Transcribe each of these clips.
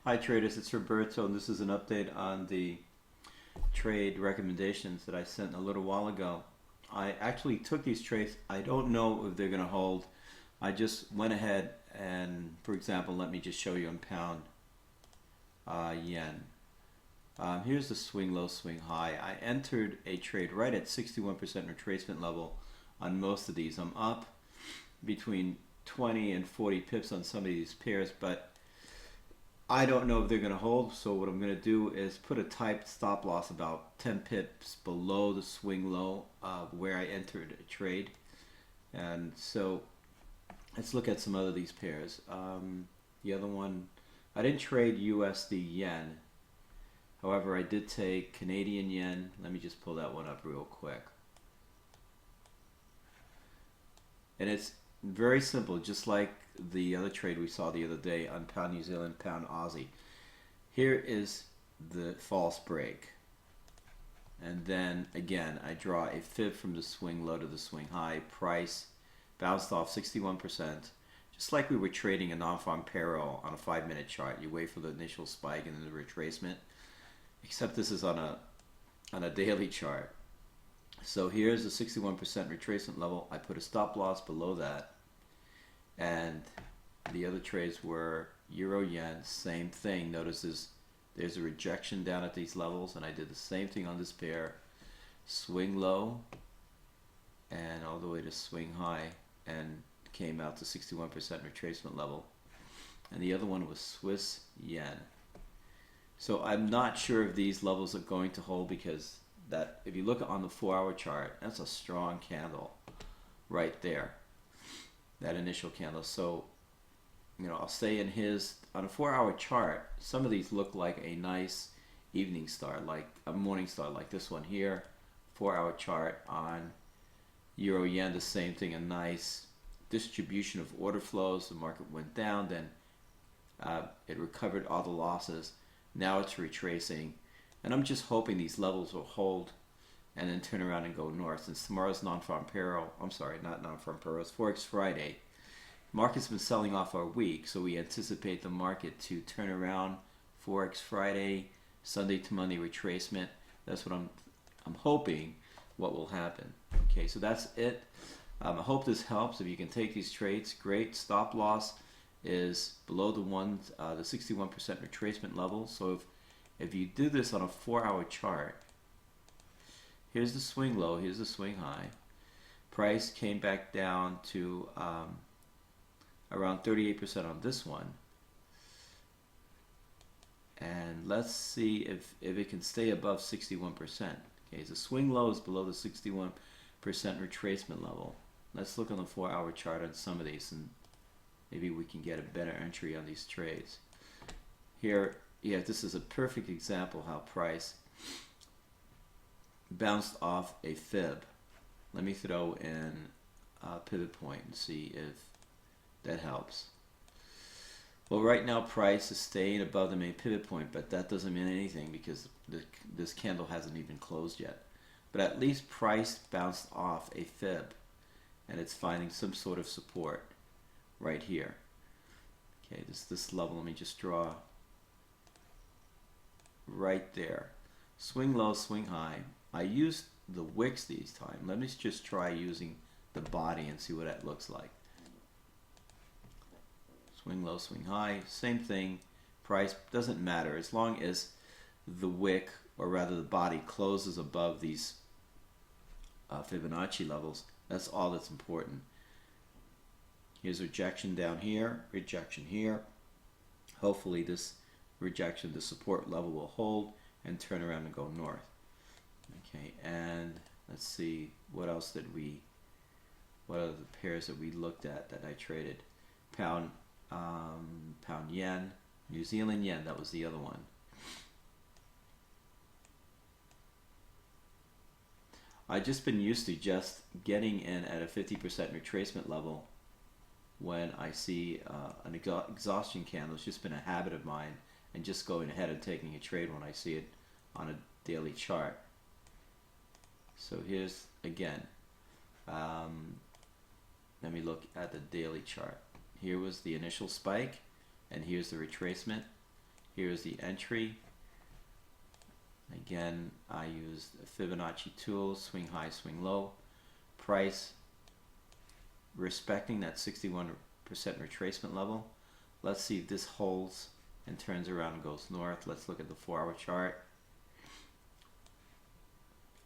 Hi traders, it's Roberto, and this is an update on the trade recommendations that I sent a little while ago. I actually took these trades. I don't know if they're going to hold. I just went ahead and, for example, let me just show you in pound yen. Here's the swing low, swing high. I entered a trade right at 61% retracement level on most of these. I'm up between 20 and 40 pips on some of these pairs, but I don't know if they're going to hold, so what I'm going to do is put a typed stop loss about 10 pips below the swing low of where I entered a trade. And so let's look at some other of these pairs. The other one, I didn't trade USD yen. However, I did take Canadian yen. Let me just pull that one up real quick. And it's very simple, just like the other trade we saw the other day on pound New Zealand, pound Aussie. Here is the false break. And then again, I draw a fib from the swing low to the swing high. Price bounced off 61%. Just like we were trading a non-farm parallel on a 5-minute chart. You wait for the initial spike and then the retracement. Except this is on a daily chart. So here's the 61% retracement level. I put a stop loss below that. And the other trades were Euro Yen, same thing. Notice there's a rejection down at these levels, and I did the same thing on this pair. Swing low and all the way to swing high, and came out to 61% retracement level. And the other one was Swiss Yen. So I'm not sure if these levels are going to hold, because that, if you look on the 4-hour chart, that's a strong candle right there, that initial candle. So, I'll stay in his, on a 4-hour chart, some of these look like a nice evening star, like a morning star, like this one here. 4-hour chart on Euro Yen, the same thing, a nice distribution of order flows. The market went down, then it recovered all the losses. Now it's retracing, and I'm just hoping these levels will hold and then turn around and go north. Since tomorrow's non-farm payroll, I'm sorry, not non-farm payroll, it's Forex Friday. Market's been selling off our week, so we anticipate the market to turn around Forex Friday, Sunday to Monday retracement. That's what I'm hoping what will happen. Okay, so that's it. I hope this helps. If you can take these trades, great. Stop loss is below the 61% retracement level. So if you do this on a 4-hour chart, here's the swing low, here's the swing high. Price came back down to around 38% on this one. And let's see if it can stay above 61%. Okay, so swing low is below the 61% retracement level. Let's look on the 4-hour chart on some of these, and maybe we can get a better entry on these trades. Here, yeah, this is a perfect example how price bounced off a fib. Let me throw in a pivot point and see if that helps. Well, right now price is staying above the main pivot point, but that doesn't mean anything because this candle hasn't even closed yet. But at least price bounced off a fib, and it's finding some sort of support right here. Okay, this level, let me just draw right there. Swing low, swing high. I used the wicks these time. Let me just try using the body and see what that looks like. Swing low, swing high, same thing. Price doesn't matter as long as the wick, or rather the body, closes above these Fibonacci levels. That's all that's important. Here's rejection down here, rejection here. Hopefully this rejection, the support level, will hold and turn around and go north. Okay, and let's see, what else did we, what are the pairs that we looked at that I traded? Pound yen, New Zealand yen, that was the other one. I've just been used to just getting in at a 50% retracement level when I see an exhaustion candle. It's just been a habit of mine, and just going ahead and taking a trade when I see it on a daily chart. So here's again, let me look at the daily chart. Here was the initial spike, and here's the retracement. here's the entry. Again, I used a Fibonacci tool, swing high, swing low, price respecting that 61% retracement level. Let's see if this holds and turns around and goes north. Let's look at the 4-hour chart.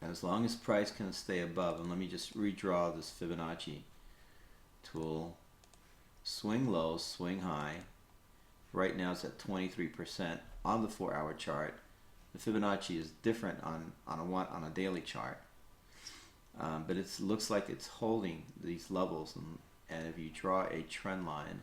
As long as price can stay above, and let me just redraw this Fibonacci tool. Swing low, swing high. Right now it's at 23% on the 4-hour chart. The Fibonacci is different on a daily chart, but it looks like it's holding these levels. And if you draw a trend line,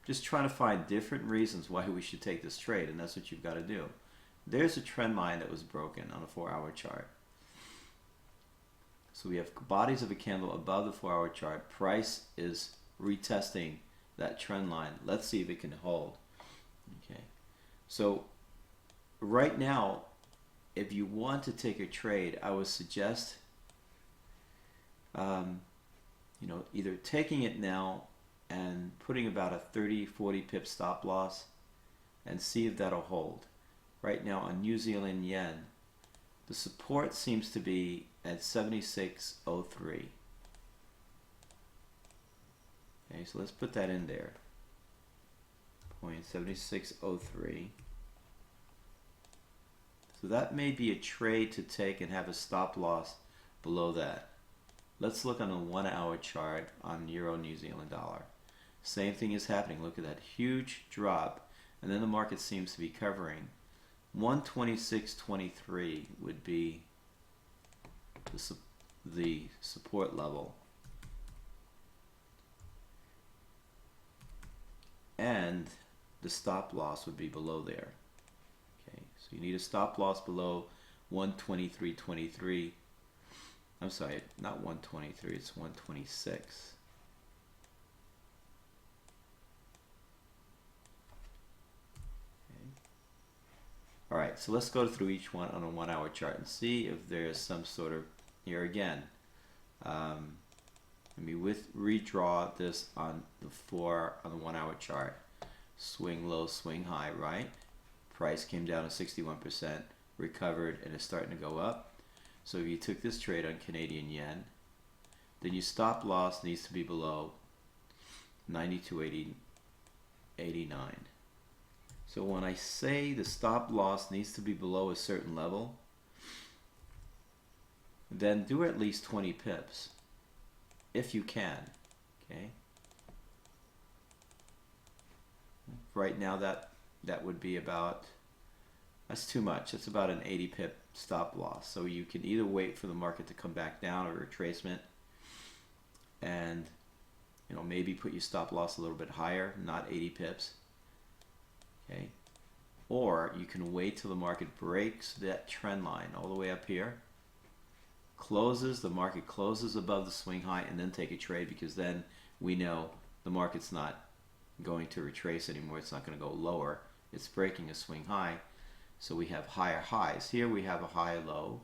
just trying to find different reasons why we should take this trade, and that's what you've got to do. There's a trend line that was broken on a 4-hour chart. So we have bodies of a candle above the 4-hour chart. Price is retesting that trend line. Let's see if it can hold. Okay. So right now, if you want to take a trade, I would suggest either taking it now and putting about a 30-40 pip stop loss and see if that'll hold. Right now on New Zealand yen, the support seems to be at 76.03. Okay, so let's put that in there. 0.7603. So that may be a trade to take and have a stop loss below that. Let's look on a 1-hour chart on Euro New Zealand dollar. Same thing is happening. Look at that huge drop, and then the market seems to be covering. 126.23 would be the support level. And the stop loss would be below there. Okay, so you need a stop loss below 123.23. I'm sorry, not 123, it's 126. All right, so let's go through each one on a 1-hour chart and see if there's some sort of, here again, let me redraw this on the 1-hour chart. Swing low, swing high, right? Price came down to 61%, recovered, and is starting to go up. So if you took this trade on Canadian yen, then your stop loss needs to be below 92.89. So when I say the stop loss needs to be below a certain level, then do at least 20 pips if you can. Okay. Right now that would be about, that's too much. It's about an 80 pip stop loss. So you can either wait for the market to come back down or retracement and maybe put your stop loss a little bit higher, not 80 pips. Okay. Or you can wait till the market breaks that trend line all the way up here, the market closes above the swing high, and then take a trade, because then we know the market's not going to retrace anymore. It's not going to go lower. It's breaking a swing high. So we have higher highs. Here we have a high low.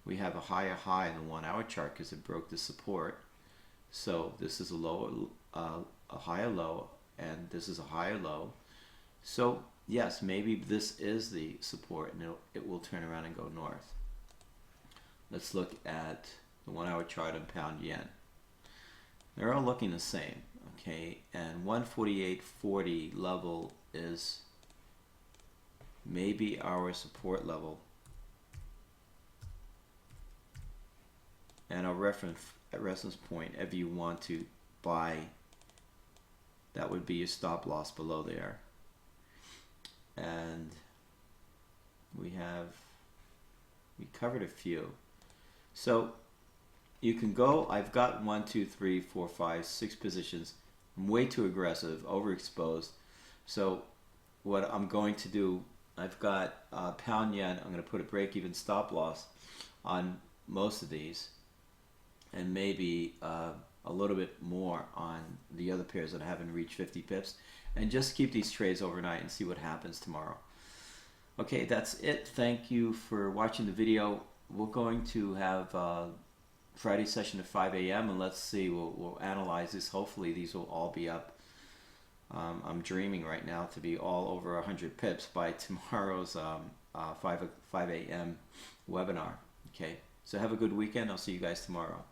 We have a higher high in the 1-hour chart because it broke the support. So this is a higher low, and this is a higher low. So yes, maybe this is the support, and it will turn around and go north. Let's look at the 1-hour chart on pound yen. They're all looking the same, okay? And 148.40 level is maybe our support level. And our reference point, if you want to buy, that would be your stop loss below there. And we covered a few. So you can go, I've got 1, 2, 3, 4, 5, 6 positions. I'm way too aggressive, overexposed. So what I'm going to do, I've got pound yen, I'm going to put a break-even stop loss on most of these, and maybe a little bit more on the other pairs that haven't reached 50 pips, and just keep these trades overnight and see what happens tomorrow. Okay, that's it. Thank you for watching the video. We're going to have Friday session at 5 a.m. and let's see, we'll analyze this. Hopefully these will all be up I'm dreaming right now to be all over 100 pips by tomorrow's 5 a.m. webinar. Okay, so have a good weekend. I'll see you guys tomorrow.